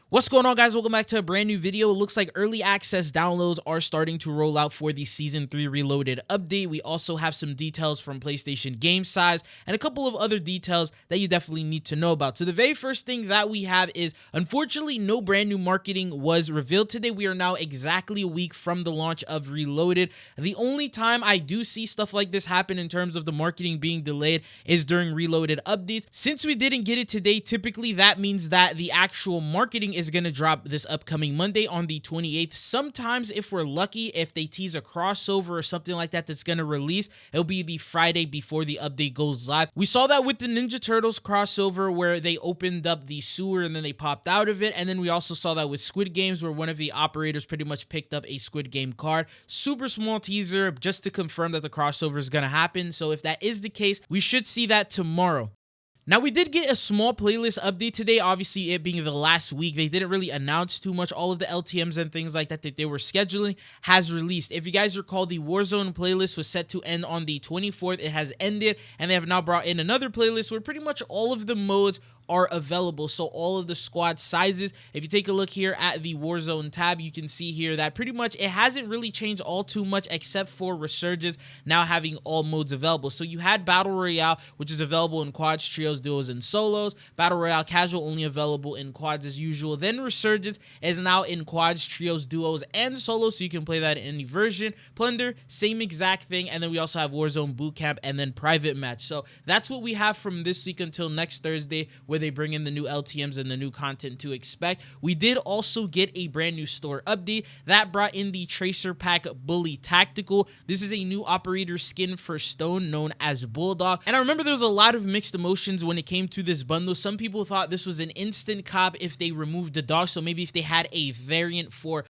What's going on, guys? Welcome back to a brand new video. It looks like early access downloads are starting to roll out for the Season 3 Reloaded update. We also have some details from PlayStation Game Size and a couple of other details that you definitely need to know about. So the very first thing that we have is, unfortunately, no brand new marketing was revealed today. We are now exactly a week from the launch of Reloaded. The only time I do see stuff like this happen in terms of the marketing being delayed is during Reloaded updates. Since we didn't get it today, typically that means that the actual marketing is going to drop this upcoming Monday on the 28th. Sometimes, if we're lucky, if they tease a crossover or something like that that's going to release, it'll be the Friday before the update goes live. We saw that with the Ninja Turtles crossover where they opened up the sewer and then they popped out of it. And then we also saw that with Squid Games where one of the operators pretty much picked up a Squid Game card. Super small teaser just to confirm that the crossover is going to happen. So if that is the case, we should see that tomorrow. Now, we did get a small playlist update today. Obviously, it being the last week, they didn't really announce too much. All of the LTMs and things like that that they were scheduling has released. If you guys recall, the Warzone playlist was set to end on the 24th. It has ended, and they have now brought in another playlist where pretty much all of the modes are available. So all of the squad sizes, if you take a look here at the Warzone tab, you can see here that pretty much it hasn't really changed all too much except for Resurgence now having all modes available. So you had Battle Royale, which is available in quads, trios, duos, and solos. Battle Royale casual only available in quads as usual. Then Resurgence is now in quads, trios, duos, and solos, so you can play that in any version. Plunder, same exact thing. And then we also have Warzone Bootcamp and then Private Match. So that's what we have from this week until next Thursday, where they bring in the new LTMs and the new content to expect. We did also get a brand new store update that brought in the Tracer Pack Bully Tactical. This is a new operator skin for Stone known as Bulldog. And I remember there was a lot of mixed emotions when it came to this bundle. Some people thought this was an instant cop if they removed the dog. So maybe if they had a variant for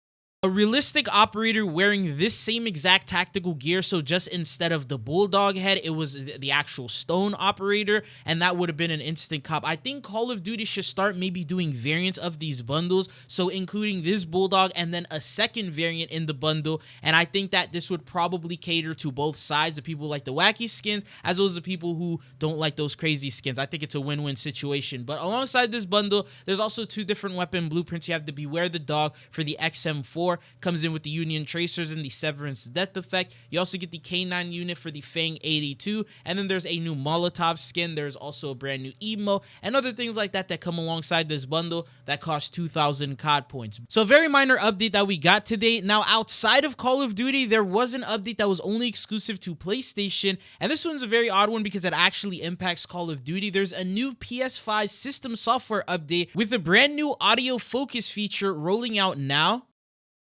a realistic operator wearing this same exact tactical gear, so just instead of the bulldog head, it was the actual stone operator, and that would have been an instant cop. I think Call of Duty should start maybe doing variants of these bundles, so including this bulldog and then a second variant in the bundle, and I think that this would probably cater to both sides, the people who like the wacky skins as well as the people who don't like those crazy skins. I think it's a win-win situation. But alongside this bundle, there's also two different weapon blueprints. You have the Beware the Dog for the XM4, comes in with the Union Tracers and the Severance Death Effect. You also get the K9 unit for the Fang 82, and then there's a new Molotov skin. There's also a brand new emo and other things like that that come alongside this bundle that cost 2,000 COD points. So a very minor update that we got today. Now, outside of Call of Duty, there was an update that was only exclusive to PlayStation, and this one's a very odd one because it actually impacts Call of Duty. There's a new PS5 system software update with a brand new audio focus feature rolling out now.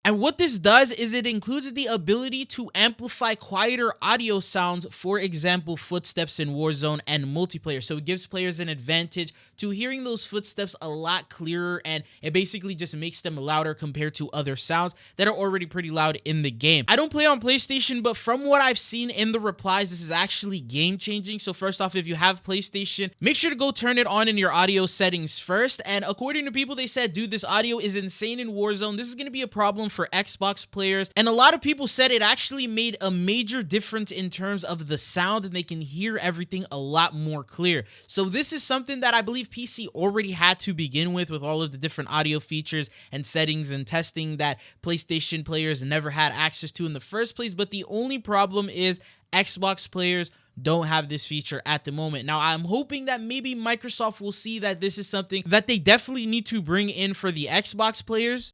And what this does is it includes the ability to amplify quieter audio sounds, for example, footsteps in Warzone and multiplayer. So it gives players an advantage to hearing those footsteps a lot clearer, and it basically just makes them louder compared to other sounds that are already pretty loud in the game. I don't play on PlayStation, but from what I've seen in the replies, this is actually game-changing. So first off, if you have PlayStation, make sure to go turn it on in your audio settings first. And according to people, they said, dude, this audio is insane in Warzone. This is going to be a problem for Xbox players. And a lot of people said it actually made a major difference in terms of the sound, and they can hear everything a lot more clear. So this is something that I believe PC already had to begin with all of the different audio features and settings and testing that PlayStation players never had access to in the first place. But the only problem is Xbox players don't have this feature at the moment. Now, I'm hoping that maybe Microsoft will see that this is something that they definitely need to bring in for the Xbox players.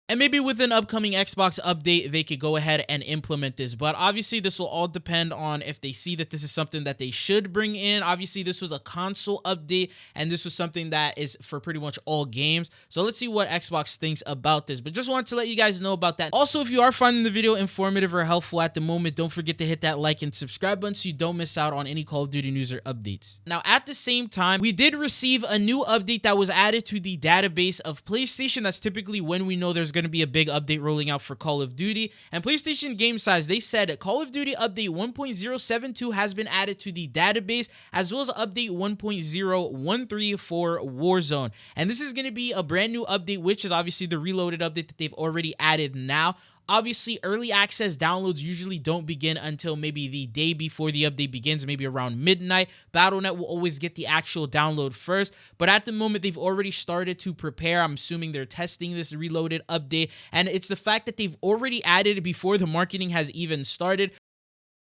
And maybe with an upcoming Xbox update, they could go ahead and implement this. But obviously, this will all depend on if they see that this is something that they should bring in. Obviously, this was a console update, and this was something that is for pretty much all games. So let's see what Xbox thinks about this. But just wanted to let you guys know about that. Also, if you are finding the video informative or helpful at the moment, don't forget to hit that like and subscribe button so you don't miss out on any Call of Duty news or updates. Now, at the same time, we did receive a new update that was added to the database of PlayStation. That's typically when we know there's going to be a big update rolling out for Call of Duty. And PlayStation Game Size, they said Call of Duty update 1.072 has been added to the database, as well as update 1.013 for Warzone. And this is going to be a brand new update, which is obviously the Reloaded update that they've already added now. Obviously, early access downloads usually don't begin until maybe the day before the update begins, maybe around midnight. Battle.net will always get the actual download first, but at the moment they've already started to prepare. I'm assuming they're testing this reloaded update, and it's the fact that they've already added it before the marketing has even started,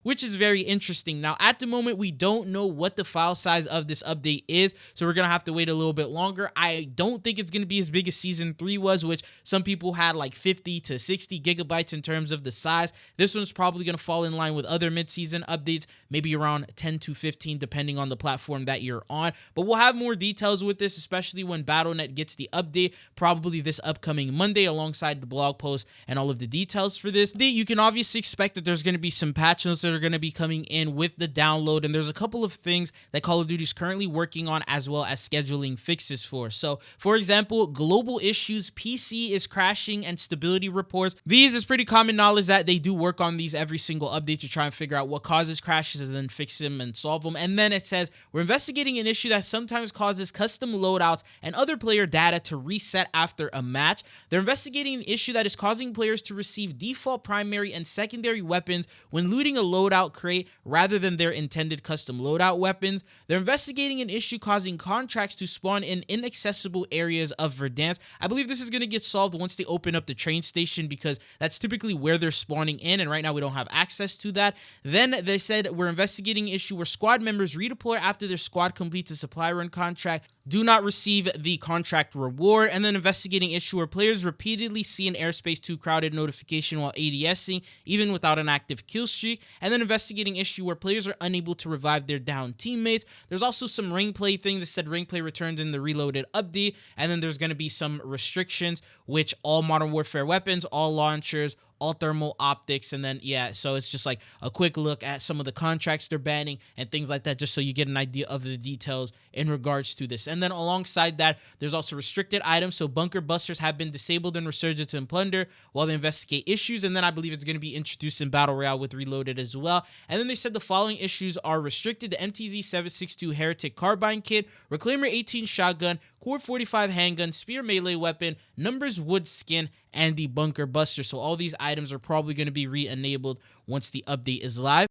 which is very interesting. Now, at the moment, we don't know what the file size of this update is, so we're going to have to wait a little bit longer. I don't think it's going to be as big as Season 3 was, which some people had like 50 to 60 gigabytes in terms of the size. This one's probably going to fall in line with other mid-season updates, maybe around 10 to 15, depending on the platform that you're on. But we'll have more details with this, especially when Battle.net gets the update, probably this upcoming Monday, alongside the blog post and all of the details for this. You can obviously expect that there's going to be some patch notes that are going to be coming in with the download, and there's a couple of things that Call of Duty is currently working on, as well as scheduling fixes for. So, for example, global issues, PC is crashing, and stability reports. These is pretty common knowledge that they do work on these every single update to try and figure out what causes crashes and then fix them and solve them. And then it says, we're investigating an issue that sometimes causes custom loadouts and other player data to reset after a match. They're investigating an issue that is causing players to receive default primary and secondary weapons when looting a loadout crate rather than their intended custom loadout weapons. They're investigating an issue causing contracts to spawn in inaccessible areas of Verdansk. I believe this is going to get solved once they open up the train station, because that's typically where they're spawning in, and right now we don't have access to that. Then they said, we're investigating an issue where squad members redeploy after their squad completes a supply run contract, do not receive the contract reward. And then investigating issue where players repeatedly see an airspace too crowded notification while ADSing, even without an active kill streak. And then investigating issue where players are unable to revive their downed teammates. There's also some ring play things that said ring play returns in the reloaded update. And then there's going to be some restrictions, which all Modern Warfare weapons, all launchers, all thermal optics, and then yeah, so it's just like a quick look at some of the contracts they're banning and things like that, just so you get an idea of the details in regards to this. And then alongside that, there's also restricted items. So bunker busters have been disabled in Resurgence and Plunder while they investigate issues, and then I believe it's going to be introduced in Battle Royale with Reloaded as well. And then they said the following issues are restricted: the MTZ 762 Heretic Carbine Kit, Reclaimer 18 Shotgun, Core 45 handgun, Spear melee weapon, Numbers wood skin, and the bunker buster. So all these items are probably going to be re-enabled once the update is live.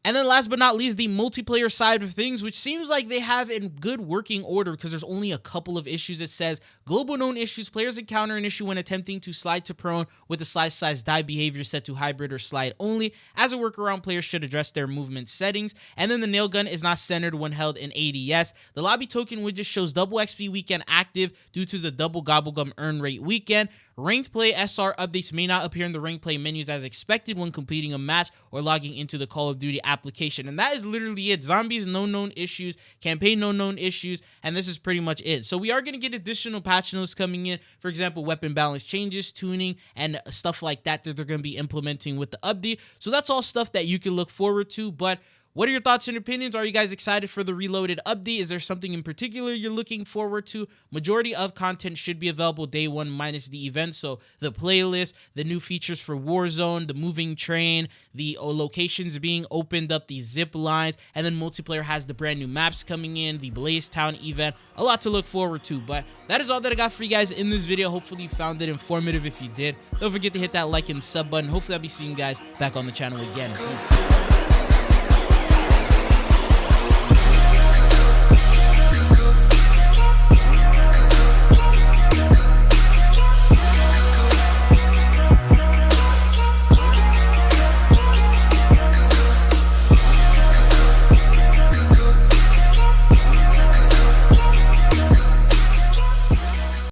And then last but not least, the multiplayer side of things, which seems like they have in good working order because there's only a couple of issues. It says, global known issues, players encounter an issue when attempting to slide to prone with the slide size die behavior set to hybrid or slide only. As a workaround, players should address their movement settings. And then the nail gun is not centered when held in ADS. The lobby token widget shows double XP weekend active due to the double gobblegum earn rate weekend. Ranked play SR updates may not appear in the ranked play menus as expected when completing a match or logging into the Call of Duty application. And that is literally it. Zombies, no known issues. Campaign, no known issues. And this is pretty much it. So we are going to get additional patch notes coming in. For example, weapon balance changes, tuning, and stuff like that they're going to be implementing with the update. So that's all stuff that you can look forward to. But what are your thoughts and opinions? Are you guys excited for the Reloaded update? Is there something in particular you're looking forward to? Majority of content should be available day one minus the event. So the playlist, the new features for Warzone, the moving train, the locations being opened up, the zip lines, and then multiplayer has the brand new maps coming in, the Blaze Town event. A lot to look forward to, but that is all that I got for you guys in this video. Hopefully you found it informative. If you did, don't forget to hit that like and sub button. Hopefully I'll be seeing you guys back on the channel again. Peace.